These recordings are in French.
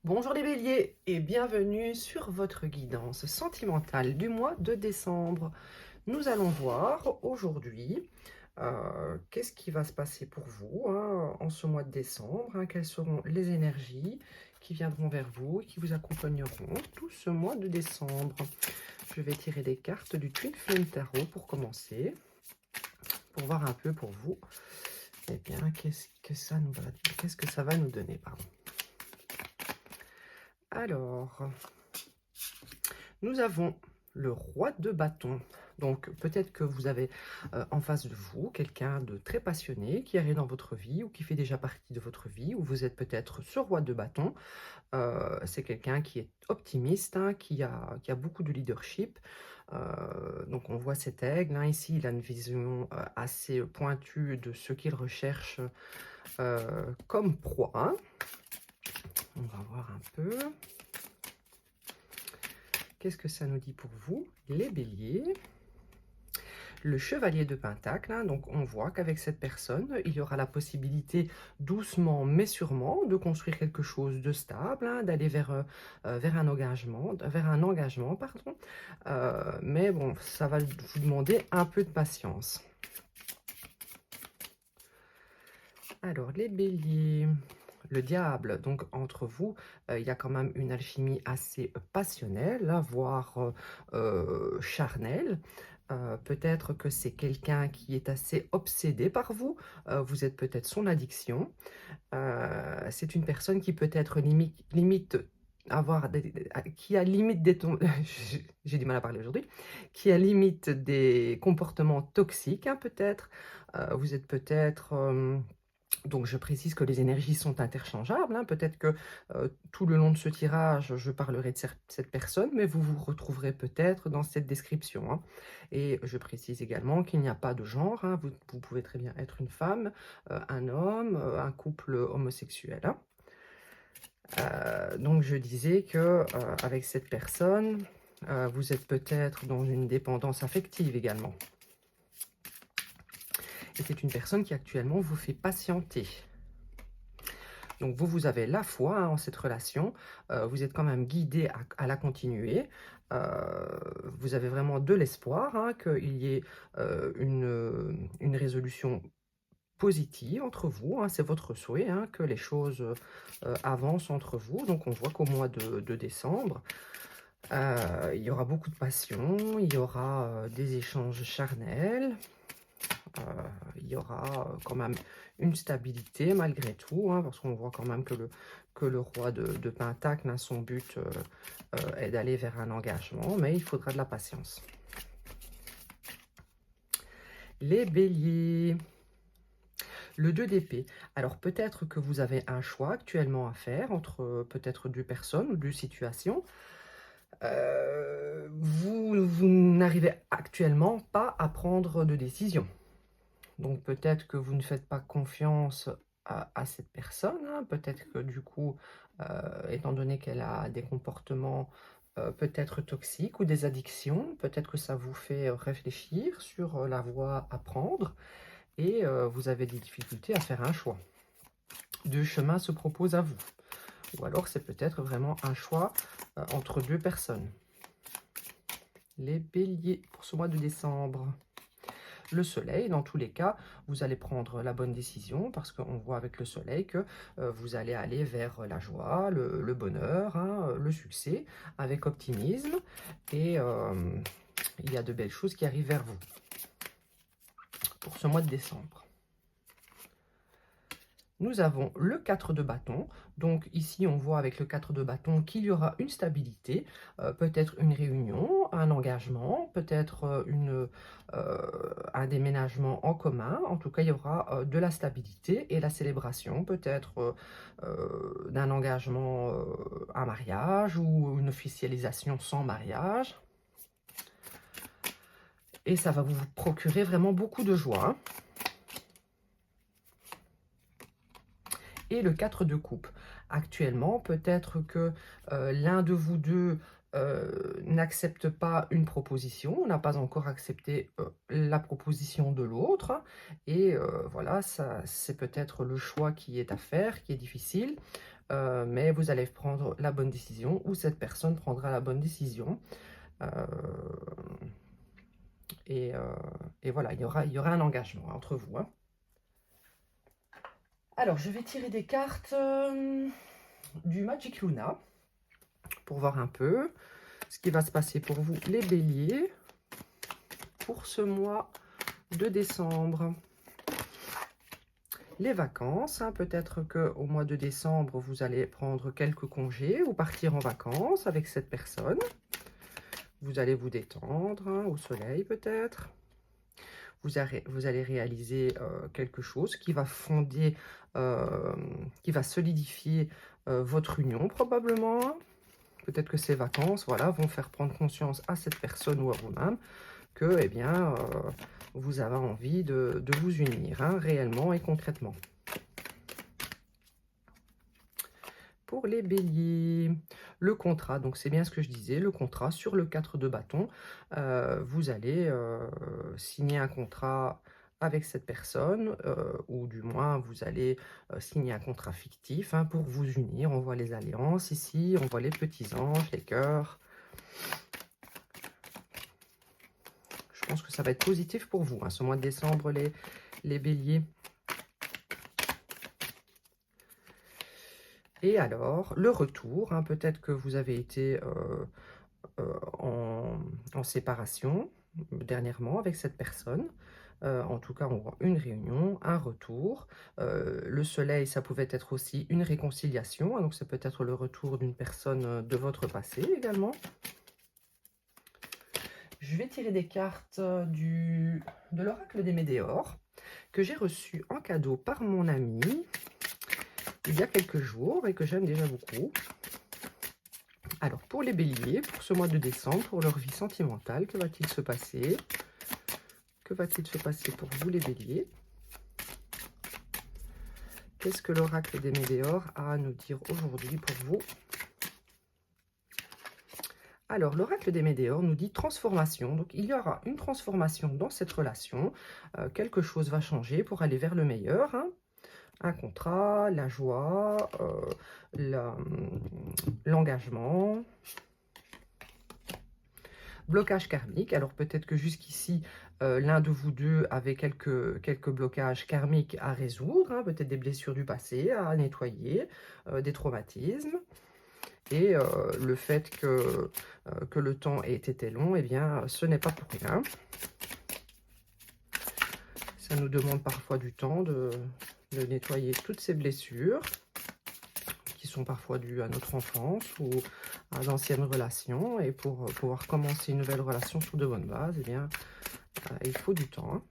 Bonjour les béliers et bienvenue sur votre guidance sentimentale du mois de décembre. Nous allons voir aujourd'hui qu'est-ce qui va se passer pour vous en ce mois de décembre, quelles seront les énergies qui viendront vers vous et qui vous accompagneront tout ce mois de décembre. Je vais tirer des cartes du Twin Flame Tarot pour commencer, pour voir un peu pour vous. Eh bien, qu'est-ce que ça nous va dire, qu'est-ce que ça va nous donner, pardon. Alors, nous avons le roi de bâton. Donc peut-être que vous avez en face de vous quelqu'un de très passionné qui arrive dans votre vie ou qui fait déjà partie de votre vie, ou vous êtes peut-être ce roi de bâton. C'est quelqu'un qui est optimiste, qui a beaucoup de leadership. Donc on voit cet aigle, ici il a une vision assez pointue de ce qu'il recherche comme proie. On va voir un peu. Qu'est-ce que ça nous dit pour vous, les béliers? Le chevalier de Pentacle, donc on voit qu'avec cette personne, il y aura la possibilité, doucement mais sûrement, de construire quelque chose de stable, d'aller vers un engagement, pardon. Mais bon, ça va vous demander un peu de patience. Alors, les béliers, le diable, donc entre vous, il y a quand même une alchimie assez passionnelle, voire charnelle. Peut-être que c'est quelqu'un qui est assez obsédé par vous. Vous êtes peut-être son addiction. C'est une personne qui peut être limite avoir qui a limite des j'ai du mal à parler aujourd'hui, qui a limite des comportements toxiques, peut-être. Vous êtes peut-être donc je précise que les énergies sont interchangeables, peut-être que tout le long de ce tirage, je parlerai de cette personne, mais vous vous retrouverez peut-être dans cette description. Et je précise également qu'il n'y a pas de genre, vous pouvez très bien être une femme, un homme, un couple homosexuel. Donc je disais que avec cette personne, vous êtes peut-être dans une dépendance affective également. Et c'est une personne qui actuellement vous fait patienter. Donc vous avez la foi en cette relation, vous êtes quand même guidé à la continuer, vous avez vraiment de l'espoir qu'il y ait une résolution positive entre vous, c'est votre souhait que les choses avancent entre vous. Donc on voit qu'au mois de décembre, il y aura beaucoup de passion, il y aura des échanges charnels, il y aura quand même une stabilité malgré tout, parce qu'on voit quand même que le roi de Pentacle, son but est d'aller vers un engagement, mais il faudra de la patience. Les béliers, le 2 d'épée. Alors peut-être que vous avez un choix actuellement à faire entre peut-être deux personnes ou deux situations. Vous n'arrivez actuellement pas à prendre de décision. Donc peut-être que vous ne faites pas confiance à cette personne, peut-être que du coup, étant donné qu'elle a des comportements peut-être toxiques ou des addictions, peut-être que ça vous fait réfléchir sur la voie à prendre et vous avez des difficultés à faire un choix. Deux chemins se proposent à vous. Ou alors c'est peut-être vraiment un choix entre deux personnes. Les béliers pour ce mois de décembre. Le soleil, dans tous les cas, vous allez prendre la bonne décision parce qu'on voit avec le soleil que vous allez aller vers la joie, le bonheur, le succès, avec optimisme. Et il y a de belles choses qui arrivent vers vous pour ce mois de décembre. Nous avons le 4 de bâton. Donc ici, on voit avec le 4 de bâton qu'il y aura une stabilité, peut-être une réunion, un engagement, peut-être un déménagement en commun. En tout cas, il y aura de la stabilité et la célébration, peut-être d'un engagement, un mariage ou une officialisation sans mariage. Et ça va vous procurer vraiment beaucoup de joie. Et le 4 de coupe. Actuellement, peut-être que l'un de vous deux n'accepte pas une proposition, n'a pas encore accepté la proposition de l'autre, et voilà, c'est peut-être le choix qui est à faire, qui est difficile. mais vous allez prendre la bonne décision ou cette personne prendra la bonne décision. Euh, et, euh, et voilà, il y aura un engagement entre vous, hein. Alors, je vais tirer des cartes du Magic Luna pour voir un peu ce qui va se passer pour vous, les béliers, pour ce mois de décembre. Les vacances, hein, peut-être qu'au mois de décembre, vous allez prendre quelques congés ou partir en vacances avec cette personne. Vous allez vous détendre, hein, au soleil peut-être. Vous allez réaliser quelque chose qui va fonder, qui va solidifier votre union probablement. Peut-être que ces vacances, voilà, vont faire prendre conscience à cette personne ou à vous-même que, eh bien, vous avez envie de vous unir, hein, réellement et concrètement. Pour les béliers, le contrat, donc c'est bien ce que je disais, le contrat sur le 4 de bâton, vous allez signer un contrat avec cette personne, ou du moins vous allez signer un contrat fictif, hein, pour vous unir. On voit les alliances ici, on voit les petits anges, les cœurs. Je pense que ça va être positif pour vous, hein, ce mois de décembre, les béliers. Et alors, le retour, hein, peut-être que vous avez été en séparation dernièrement avec cette personne. En tout cas, on voit une réunion, un retour. Le soleil, ça pouvait être aussi une réconciliation, hein, donc c'est peut-être le retour d'une personne de votre passé également. Je vais tirer des cartes de l'oracle des Médéors, que j'ai reçu en cadeau par mon ami il y a quelques jours et que j'aime déjà beaucoup. Alors, pour les béliers, pour ce mois de décembre, pour leur vie sentimentale, que va-t-il se passer? Que va-t-il se passer pour vous, les béliers? Qu'est-ce que l'oracle des Médéors a à nous dire aujourd'hui pour vous? Alors, l'oracle des Médéors nous dit transformation. Donc, il y aura une transformation dans cette relation. Quelque chose va changer pour aller vers le meilleur, hein. Un contrat, la joie, l'engagement. Blocage karmique. Alors, peut-être que jusqu'ici, l'un de vous deux avait quelques blocages karmiques à résoudre, hein, peut-être des blessures du passé à nettoyer, des traumatismes. Et le fait que le temps ait été long, eh bien, ce n'est pas pour rien. Ça nous demande parfois du temps de nettoyer toutes ces blessures qui sont parfois dues à notre enfance ou à d'anciennes relations. Et pour pouvoir commencer une nouvelle relation sur de bonnes bases, eh bien, il faut du temps, hein.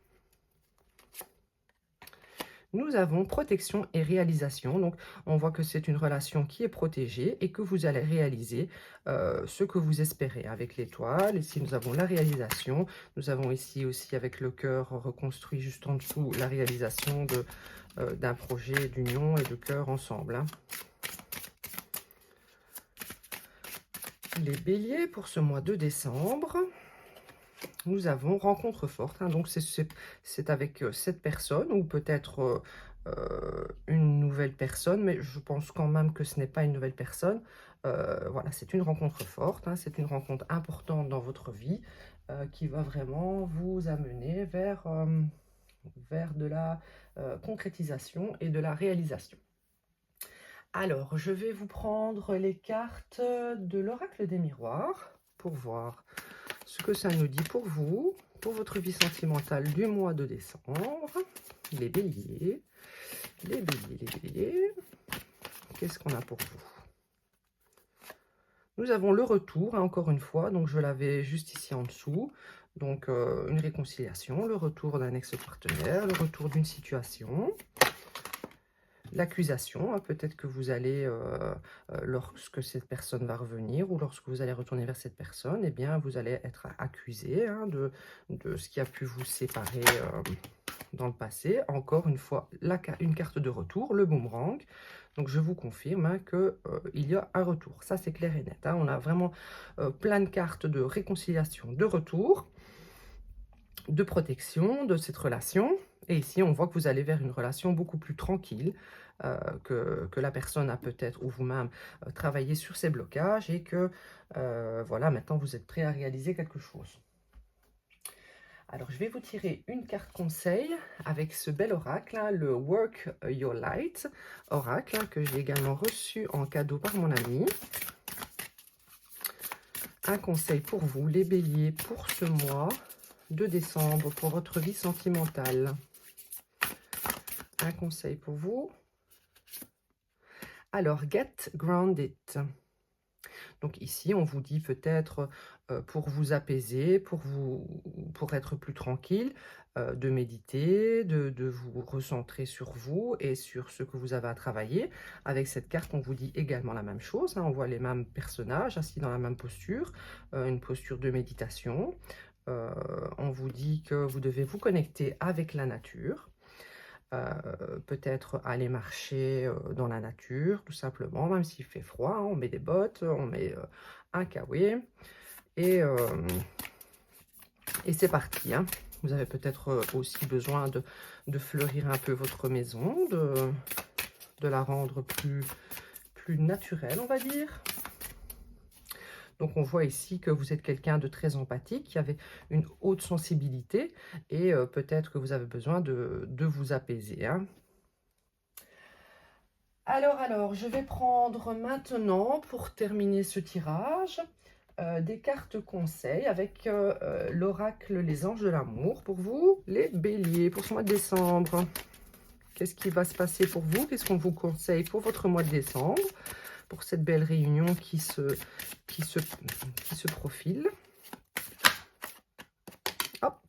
Nous avons protection et réalisation. Donc, on voit que c'est une relation qui est protégée et que vous allez réaliser ce que vous espérez avec l'étoile. Ici, nous avons la réalisation. Nous avons ici aussi, avec le cœur reconstruit juste en dessous, la réalisation d'un projet d'union et de cœur ensemble, hein. Les béliers, pour ce mois de décembre, nous avons rencontre forte, hein, donc c'est avec cette personne ou peut-être une nouvelle personne, mais je pense quand même que ce n'est pas une nouvelle personne. Voilà, c'est une rencontre forte, hein, c'est une rencontre importante dans votre vie qui va vraiment vous amener vers de la concrétisation et de la réalisation. Alors, je vais vous prendre les cartes de l'oracle des miroirs pour voir ce que ça nous dit pour vous, pour votre vie sentimentale du mois de décembre. Les béliers, les béliers, les béliers. Qu'est-ce qu'on a pour vous? Nous avons le retour, hein, encore une fois, donc je l'avais juste ici en dessous. Donc, une réconciliation, le retour d'un ex-partenaire, le retour d'une situation. L'accusation, hein, peut-être que vous allez, lorsque cette personne va revenir ou lorsque vous allez retourner vers cette personne, eh bien, vous allez être accusé, hein, de ce qui a pu vous séparer dans le passé. Encore une fois, une carte de retour, le boomerang. Donc, je vous confirme, hein, qu'il y a un retour. Ça, c'est clair et net, hein. On a vraiment plein de cartes de réconciliation, de retour, de protection de cette relation. Et ici, on voit que vous allez vers une relation beaucoup plus tranquille, que la personne a peut-être, ou vous-même, travaillé sur ses blocages et que, voilà, maintenant vous êtes prêt à réaliser quelque chose. Alors, je vais vous tirer une carte conseil avec ce bel oracle, hein, le Work Your Light oracle, hein, que j'ai également reçu en cadeau par mon ami. Un conseil pour vous, les béliers, pour ce mois de décembre, pour votre vie sentimentale. Un conseil pour vous. Alors, get grounded. Donc ici, on vous dit peut-être pour vous apaiser, pour être plus tranquille, de méditer, de vous recentrer sur vous et sur ce que vous avez à travailler. Avec cette carte, on vous dit également la même chose, hein. On voit les mêmes personnages assis dans la même posture, une posture de méditation. On vous dit que vous devez vous connecter avec la nature. Peut-être aller marcher dans la nature, tout simplement, même s'il fait froid, hein, on met des bottes, on met un kawaii, et c'est parti, hein. Vous avez peut-être aussi besoin de fleurir un peu votre maison, de la rendre plus naturelle, on va dire. Donc, on voit ici que vous êtes quelqu'un de très empathique, qui avait une haute sensibilité, et peut-être que vous avez besoin de vous apaiser, hein. Alors, je vais prendre maintenant, pour terminer ce tirage, des cartes conseils avec l'oracle Les Anges de l'amour pour vous, les béliers, pour ce mois de décembre. Qu'est-ce qui va se passer pour vous? Qu'est-ce qu'on vous conseille pour votre mois de décembre? Pour cette belle réunion qui se profile. Hop.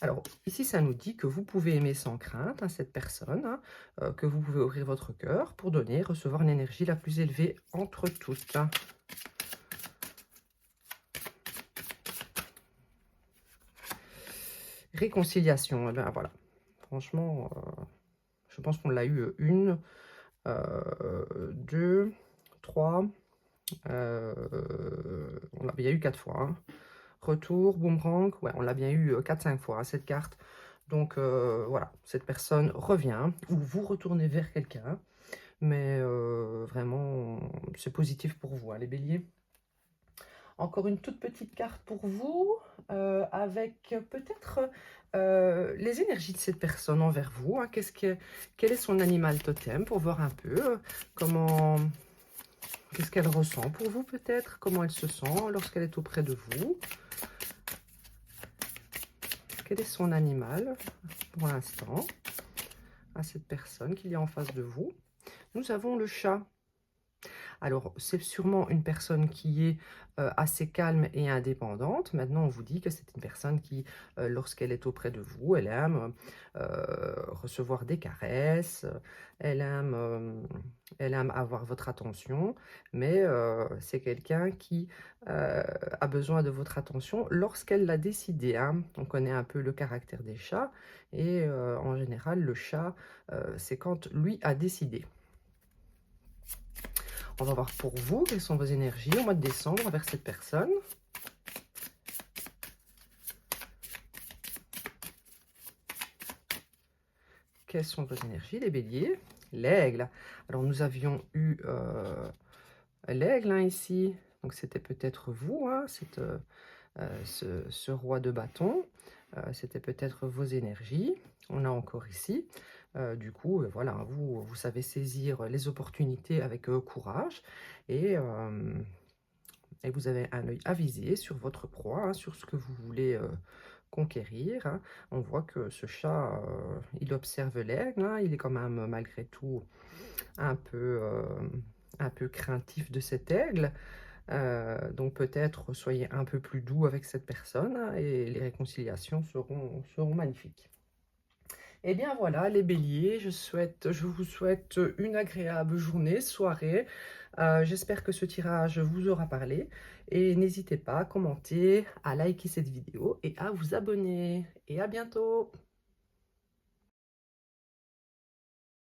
Alors, ici, ça nous dit que vous pouvez aimer sans crainte, hein, cette personne, hein, que vous pouvez ouvrir votre cœur pour donner et recevoir l'énergie la plus élevée entre toutes. Réconciliation, eh bien, voilà. Franchement, je pense qu'on l'a eu une, deux, trois, il y a eu 4 fois, hein. Retour, boomerang, ouais, on l'a bien eu 4-5 fois, hein, cette carte. Donc, voilà, cette personne revient, ou vous retournez vers quelqu'un, mais vraiment, c'est positif pour vous, hein, les béliers. Encore une toute petite carte pour vous, avec peut-être les énergies de cette personne envers vous, hein. Quel est son animal totem, pour voir un peu qu'est-ce qu'elle ressent pour vous peut-être, comment elle se sent lorsqu'elle est auprès de vous. Quel est son animal pour l'instant à cette personne qu'il y a en face de vous? Nous avons le chat. Alors, c'est sûrement une personne qui est assez calme et indépendante. Maintenant, on vous dit que c'est une personne qui, lorsqu'elle est auprès de vous, elle aime recevoir des caresses, elle aime avoir votre attention, mais c'est quelqu'un qui a besoin de votre attention lorsqu'elle l'a décidé, hein. On connaît un peu le caractère des chats, et en général, le chat, c'est quand lui a décidé. On va voir pour vous, quelles sont vos énergies au mois de décembre envers cette personne. Quelles sont vos énergies, les béliers? L'aigle. Alors, nous avions eu l'aigle, hein, ici. Donc, c'était peut-être vous, hein, ce roi de bâton. C'était peut-être vos énergies. On a encore ici. Du coup, voilà, vous savez saisir les opportunités avec courage, et vous avez un œil avisé sur votre proie, hein, sur ce que vous voulez conquérir, hein. On voit que ce chat, il observe l'aigle, hein, il est quand même malgré tout un peu craintif de cet aigle. Donc peut-être soyez un peu plus doux avec cette personne, hein, et les réconciliations seront magnifiques. Et bien voilà, les béliers, je vous souhaite une agréable journée, soirée. J'espère que ce tirage vous aura parlé. Et n'hésitez pas à commenter, à liker cette vidéo et à vous abonner. Et à bientôt!